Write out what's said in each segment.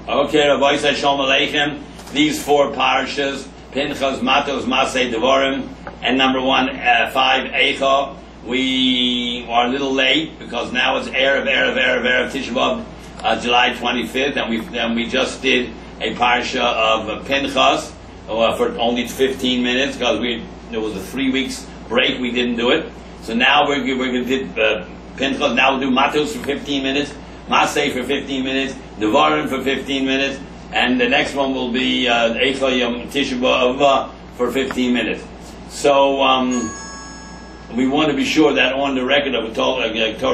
Okay, Rabbi says Shalom Aleichem. These four parashas, Pinchas, Matos, Masei, Devarim, and number 5, Eicha. We are a little late because now it's Erev Tisha B'Av, July 25th, and we just did a parasha of Pinchas for only 15 minutes because there was a 3 weeks break. We didn't do it, so now we're going to do Pinchas. Now we'll do Matos for 15 minutes, Masei for 15 minutes, Devarim for 15 minutes, and the next one will be Eicha Yom Tisha B'Av for 15 minutes. So we want to be sure that on the record of Torah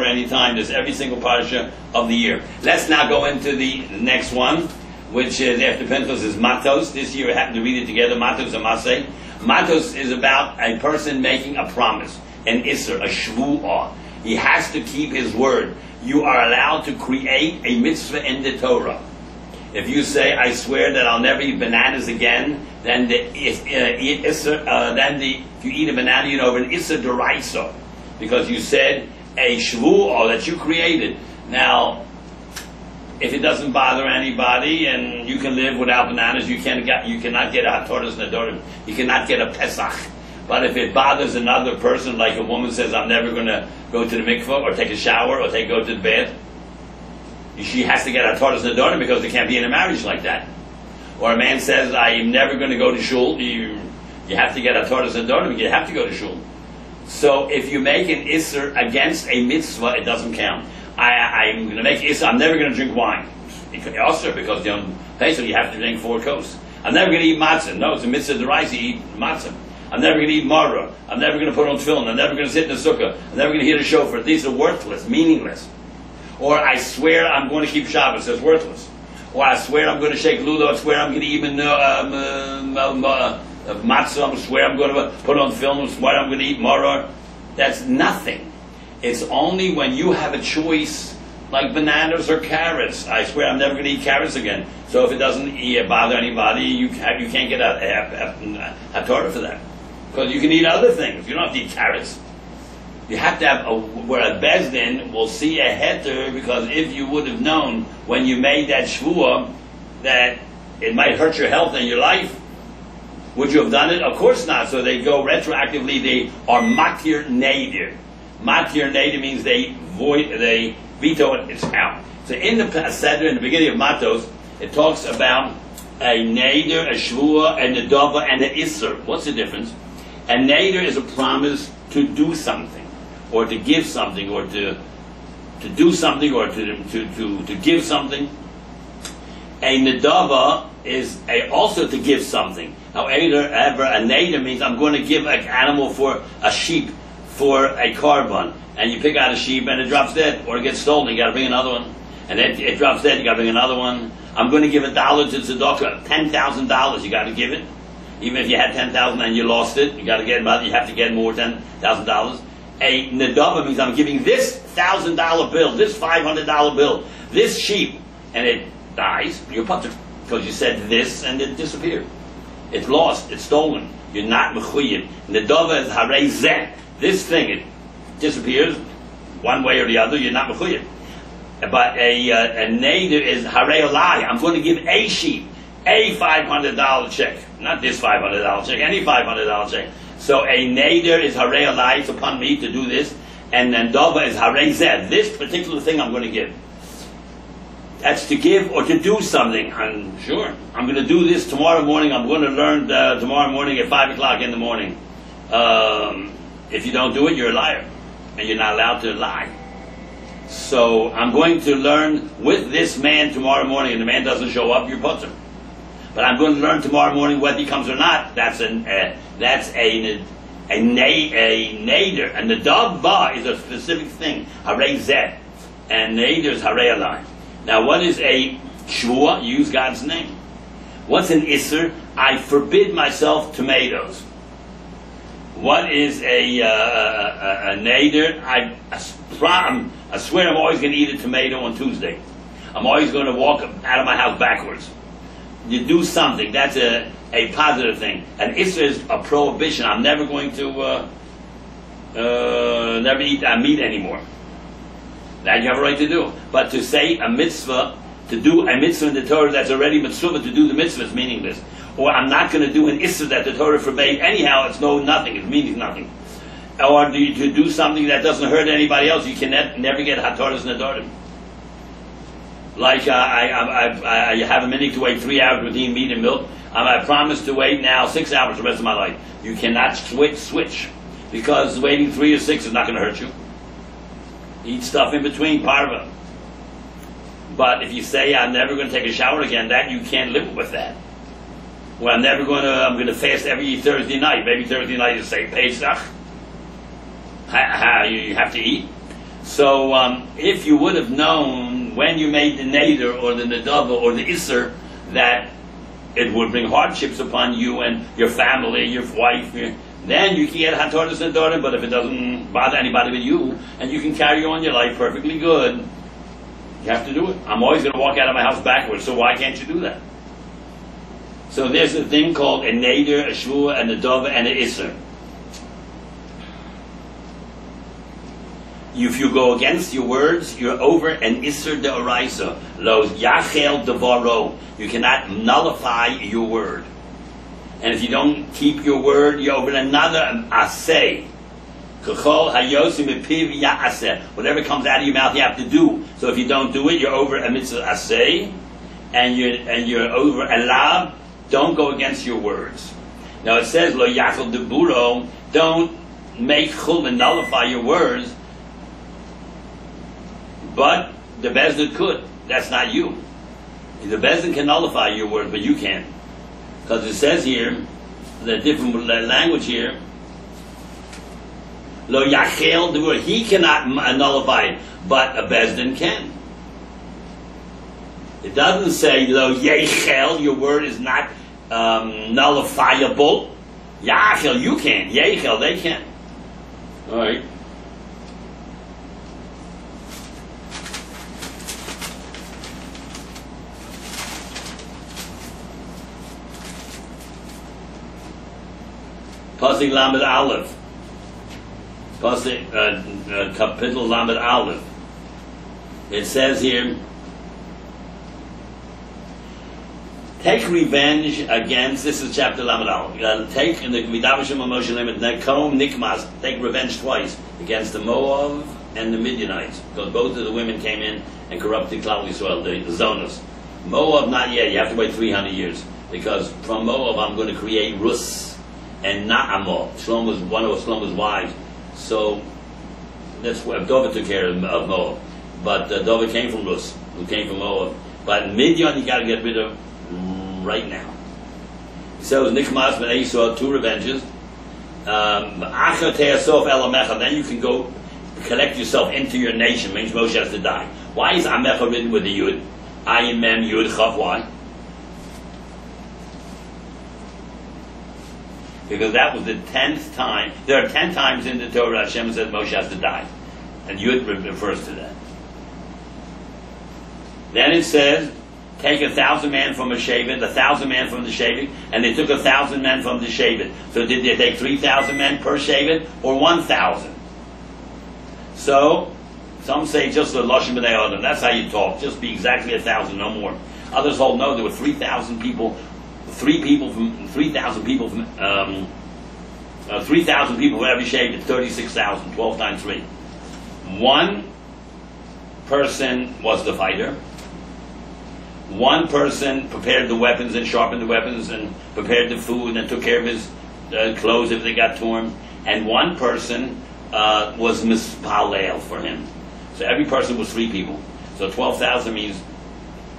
Anytime, there's every single parasha of the year. Let's now go into the next one, which is after Pinchas is Matos. This year we happen to read it together, Matos and Masei. Matos is about a person making a promise, an Isser, a Shvu'ah. He has to keep his word. You are allowed to create a mitzvah in the Torah. If you say, I swear that I'll never eat bananas again, then if you eat a banana, you know, an Isser D'Oraisa, because you said a Shvu'ah that you created. Now, if it doesn't bother anybody and you can live without bananas, you cannot get a Torah Nedorim. You cannot get a Pesach. But if it bothers another person, like a woman says, I'm never going to go to the mikvah or take a shower or go to the bed, she has to get a Torah Nedorim because there can't be in a marriage like that. Or a man says, I'm never going to go to shul, you have to get a Torah Nedorim, you have to go to shul. So if you make an Isser against a mitzvah, it doesn't count. I'm going to make Isser, I'm never going to drink wine. Also, because on Pesach you have to drink 4 kos. I'm never going to eat matzah. No, it's a mitzvah d'oraisa, you eat matzah. I'm never going to eat maror. I'm never going to put on tefillin. I'm never going to sit in the sukkah. I'm never going to hear the shofar. These are worthless, meaningless. Or I swear I'm going to keep Shabbos. It's worthless. Or I swear I'm going to shake ludo. I swear I'm going to eat matzah. I swear I'm going to put on tefillin. I swear I'm going to eat maror. That's nothing. It's only when you have a choice, like bananas or carrots. I swear I'm never going to eat carrots again. So if it doesn't bother anybody, you can't get a Torah for that. Because you can eat other things. You don't have to eat carrots. You have to have where a Bezdin will see a heter, because if you would have known when you made that shvuah that it might hurt your health and your life, would you have done it? Of course not. So they go retroactively. They are matir neder. Matir neder means they veto it. It's out. So in the Seder, in the beginning of Matos, it talks about a neder, a shvuah, and a dava, and an isser. What's the difference? A neder is a promise to do something, or to give something, or to do something, or to give something. A nedava is also to give something. However, a neder means I'm going to give an animal for a sheep, for a korban, and you pick out a sheep and it drops dead, or it gets stolen, you got to bring another one, and then it drops dead, you got to bring another one. I'm going to give $1 to tzedakah, $10,000, you got to give it. Even if you had 10,000 and you lost it, you have to get more $10,000. A nedava means I'm giving this $1,000 bill, this $500 bill, this sheep, and it dies. You're putter because you said this and it disappeared. It's lost. It's stolen. You're not mechuyim. Nedava is harei zeh. This thing, it disappears one way or the other. You're not mechuyim. But a neder is harei olai. I'm going to give a sheep a $500 check, not this $500 check, any $500 check. So a neder is harei olai. It's upon me to do this, and then dava is harei zeh. This particular thing I'm going to give. That's to give or to do something. I'm sure I'm going to do this tomorrow morning. I'm going to learn tomorrow morning at 5 o'clock in the morning. If you don't do it, you're a liar, and you're not allowed to lie. So I'm going to learn with this man tomorrow morning, and the man doesn't show up, you're putter. But I'm going to learn tomorrow morning whether he comes or not. That's a neder, and the dava is a specific thing. Harei zeh, and neder is harei olai. Now, what is a shvuah? Use God's name. What's an isser? I forbid myself tomatoes. What is a neder? I swear I'm always going to eat a tomato on Tuesday. I'm always going to walk out of my house backwards. You do something. That's a positive thing. An isser is a prohibition. I'm never going to never eat meat anymore. That you have a right to do. But to say a mitzvah to do a mitzvah in the Torah that's already mitzvah to do the mitzvah is meaningless. Or I'm not going to do an issur that the Torah forbade anyhow, it's nothing, it means nothing. Or to do something that doesn't hurt anybody else, you can never get hatoras nedarim. Like I have a minute to wait 3 hours between meat and milk. I promise to wait now 6 hours the rest of my life. You cannot switch because waiting 3 or 6 is not going to hurt you. Eat stuff in between, part of it. But if you say I'm never going to take a shower again, that you can't live with that. Well, I'm going to fast every Thursday night. Maybe Thursday night is say Pesach. You have to eat. So if you would have known when you made the neder or the nedava or the issur that it would bring hardships upon you and your family, your wife, then you can get hatoras nedarim. But if it doesn't bother anybody but you, and you can carry on your life perfectly good, you have to do it. I'm always going to walk out of my house backwards, so why can't you do that? So there's a thing called a neder, a shvua, a nedava, and an issur. If you go against your words, you're over an issur deoraisa. Lo yachel devaro. You cannot nullify your word. And if you don't keep your word, you're over another aseh. Whatever comes out of your mouth, you have to do. So if you don't do it, you're over a mitzvah aseh, and you're over a lav. Don't go against your words. Now it says lo yachel deburo. Don't make chul and nullify your words. But the Bezdin could. That's not you. The Bezdin can nullify your word, but you can't. Because it says here, the different language here, Lo Yachel, the word, he cannot nullify it, but a Bezdin can. It doesn't say, Lo Yechel, your word is not nullifiable. Yachel, you can. Yechel, they can. Alright. Pasuk Lamed Aleph. Pasuk Kapitel Lamed Aleph. It says here, take revenge against, this is chapter Lamed Aleph, take in the Vidavashim Moshe Limit, Nekom Nikmas, take revenge twice against the Moab and the Midianites, because both of the women came in and corrupted Klal Yisrael, the Zonas. Moab, not yet, you have to wait 300 years, because from Moab I'm going to create Rus. And not Amor. Shlom was one of Shlomo's wives. So that's where David took care of Moab. But David came from Rus, who came from Moab. But Midian you got to get rid of right now. So Nikmas ben Esau, 2 revenges. Then you can go collect yourself into your nation. Means Moshe has to die. Why is Amecha written with the Yud? Ayin Mem Yud Chav. Why? Because that was the 10th time. There are 10 times in the Torah Hashem says Moshe has to die. And Yud refers to that. Then it says, take 1,000 men from a Shevet, 1,000 men from the Shevet, and they took 1,000 men from the Shevet. So did they take 3,000 men per Shevet, or 1,000? So, some say just the Lashon B'nai Adam. That's how you talk. Just be exactly 1,000, no more. Others hold no, there were 3,000 people. 3,000 people from 3,000 people for every shave, 36,000, 12 times 3. One person was the fighter. One person prepared the weapons and sharpened the weapons and prepared the food and took care of his clothes if they got torn. And one person was mispalel for him. So every person was 3 people. So 12,000 means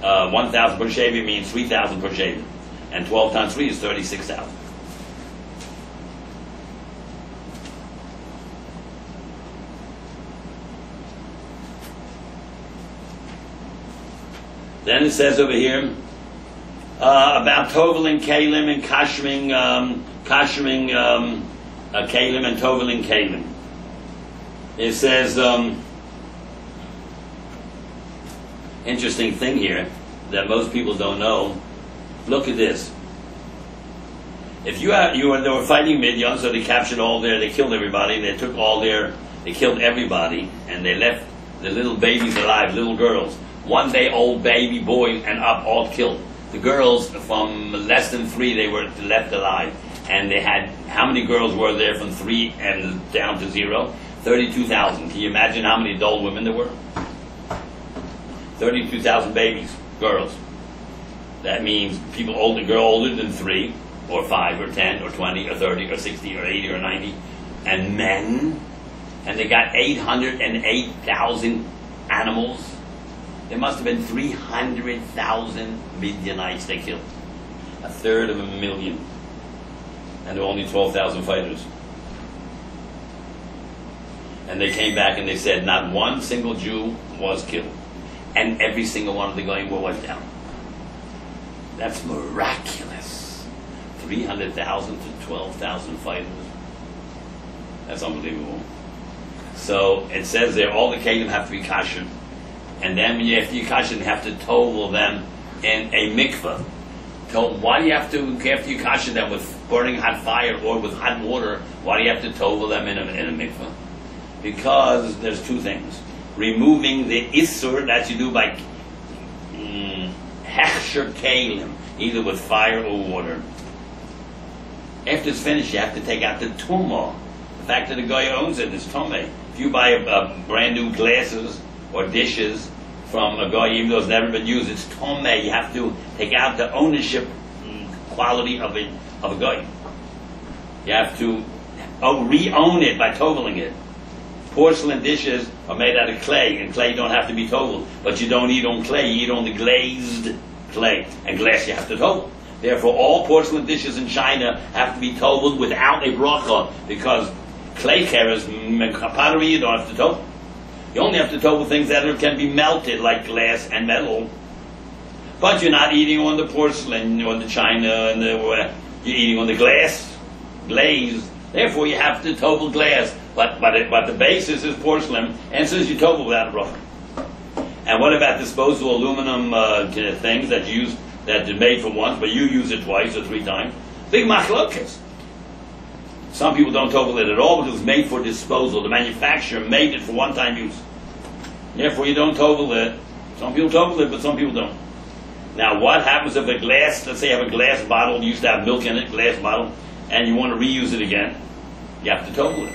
1,000 per shaving means 3,000 per shaving. And 12 times 3 is 36,000. Then it says over here about toveling kalim and kashering kalim and toveling kalim. It says interesting thing here that most people don't know. Look at this. If they were fighting Midian, so they captured they killed everybody, they killed everybody, and they left the little babies alive, little girls. 1-day-old baby boy and up, all killed. The girls from less than 3, they were left alive. And they had, how many girls were there from 3 and down to 0? 32,000. Can you imagine how many adult women there were? 32,000 babies, girls. That means people older, girl older than 3, or 5, or 10, or 20, or 30, or 60, or 80, or 90. And men, and they got 808,000 animals. There must have been 300,000 Midianites they killed. 1/3 of a million. And there were only 12,000 fighters. And they came back and they said not one single Jew was killed. And every single one of the Goyim were wiped out. That's miraculous. 300,000 to 12,000 fighters. That's unbelievable. So it says there all the kelim have to be kosher. And then when you have to kasher, you have to tovel them in a mikveh. Why do you have to, after you kasher them with burning hot fire or with hot water, why do you have to tovel them in a mikveh? Because there's 2 things. Removing the isur, that you do by hechsher kelim, either with fire or water. After it's finished, you have to take out the tumah. The fact that the guy who owns it is tumah. If you buy a brand new glasses or dishes from a guy, even though it's never been used, it's tomei. You have to take out the ownership quality of a guy. You have to re-own it by toveling it. Porcelain dishes are made out of clay, and clay don't have to be toveled. But you don't eat on clay, you eat on the glazed clay. And glass you have to tovel. Therefore, all porcelain dishes in China have to be toveled without a bracha, because clay carriers, pottery, you don't have to tovel. You only have to tovel things that can be melted, like glass and metal. But you're not eating on the porcelain or the china, and you're eating on the glass, glazed. Therefore, you have to tovel glass. But the basis is porcelain, and says you tovel without a bracha. And what about disposable aluminum things that you use, that are made for once, but you use it twice or 3 times? Big machlokes. Some people don't tovel it at all because it's made for disposal. The manufacturer made it for one-time use. Therefore, you don't tovel it. Some people tovel it, but some people don't. Now, what happens if a glass, let's say you have a glass bottle, you used to have milk in it, glass bottle, and you want to reuse it again? You have to tovel it,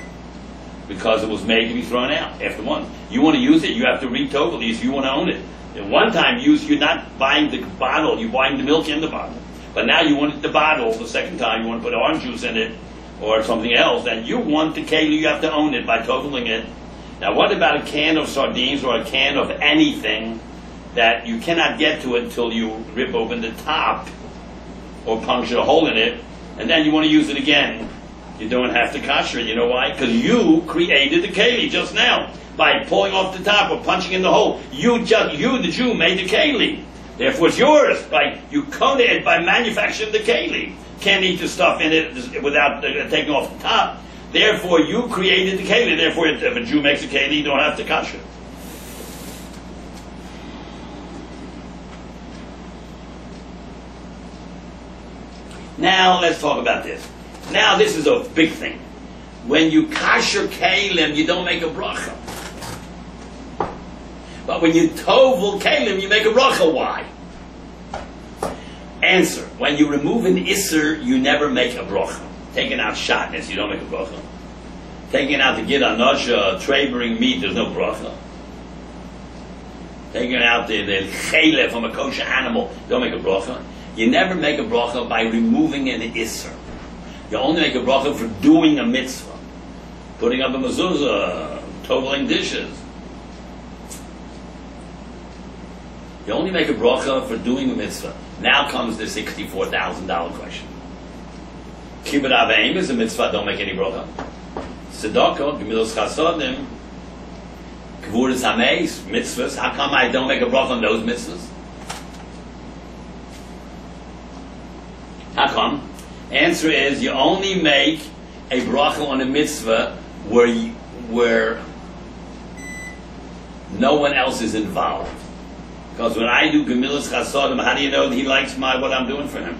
because it was made to be thrown out after one. You want to use it, you have to re-tovel it if you want to own it. At one-time use, you're not buying the bottle, you're buying the milk in the bottle. But now you want the bottle the second time, you want to put orange juice in it, or something else, and you want the keli, you have to own it by toveling it. Now, what about a can of sardines or a can of anything that you cannot get to it until you rip open the top or puncture a hole in it, and then you want to use it again? You don't have to kasher it. You know why? Because you created the keli just now by pulling off the top or punching in the hole. You, the Jew, made the keli. Therefore, it's yours. You coded it by manufacturing the keli. Can't eat the stuff in it without taking off the top. Therefore, you created the keli. Therefore, if a Jew makes a keli, you don't have to kasher it. Now, let's talk about this. Now, this is a big thing. When you kasher kelim, you don't make a bracha. But when you tovel kelim, you make a bracha. Why? Answer: when you remove an isser, you never make a bracha. Taking out shatnez, you don't make a bracha. Taking out the gid anasha, trabering meat, there's no bracha. Taking out the chele from a kosher animal, you don't make a bracha. You never make a bracha by removing an isser. You only make a bracha for doing a mitzvah. Putting up a mezuzah, toveling dishes. You only make a bracha for doing a mitzvah. Now comes the $64,000 question. Kibbut Aveim is a mitzvah, don't make any bracha. Tzedakah, Gemilos Chasodim, Kvuras Hameis, mitzvahs. How come I don't make a bracha on those mitzvahs? How come? Answer is, you only make a bracha on a mitzvah where no one else is involved. Because when I do Gemilas Chasodim, how do you know that he likes what I'm doing for him?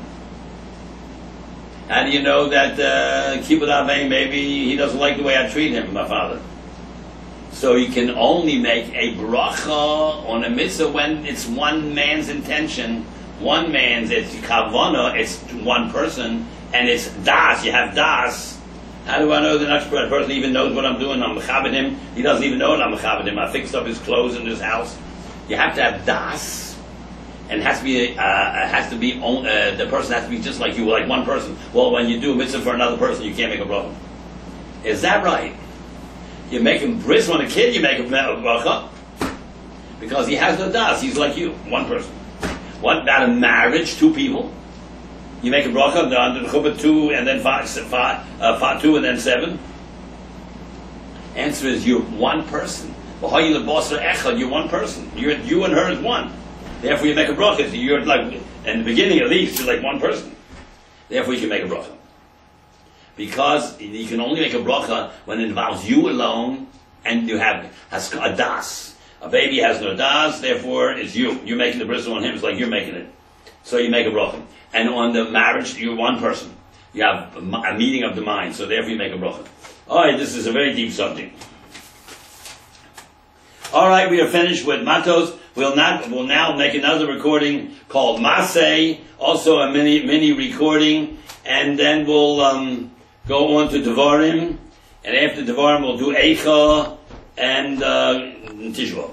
How do you know that Kibbut Aveim, maybe he doesn't like the way I treat him, my father? So you can only make a bracha on a mitzvah when it's one man's intention, one man's, it's kavana, it's one person, and it's das, you have das. How do I know the next person even knows what I'm doing? I'm mechabed him. He doesn't even know that I'm mechabed him. I fixed up his clothes in his house. You have to have das, and it has to be the person has to be just like you, like one person. Well, when you do a mitzvah for another person, you can't make a bracha. Is that right? You make him bris on a kid, you make a bracha because he has no das. He's like you, one person. What about a marriage? Two people. You make a bracha under the chuppah 2 and then 2 and then 7. Answer is you're one person. You're one person. You and her is one. Therefore you make a bracha. So you're like, in the beginning at least, you're like one person. Therefore you can make a bracha. Because you can only make a bracha when it involves you alone and you have a das. A baby has no das, therefore it's you. You're making the bristle on him, it's like you're making it. So you make a bracha. And on the marriage, you're one person. You have a meeting of the mind, so therefore you make a bracha. Alright, this is a very deep subject. Alright, we are finished with Matos. We'll now make another recording called Maseh, also a mini recording, and then we'll go on to Devarim, and after Devarim we'll do Eicha and Tishva.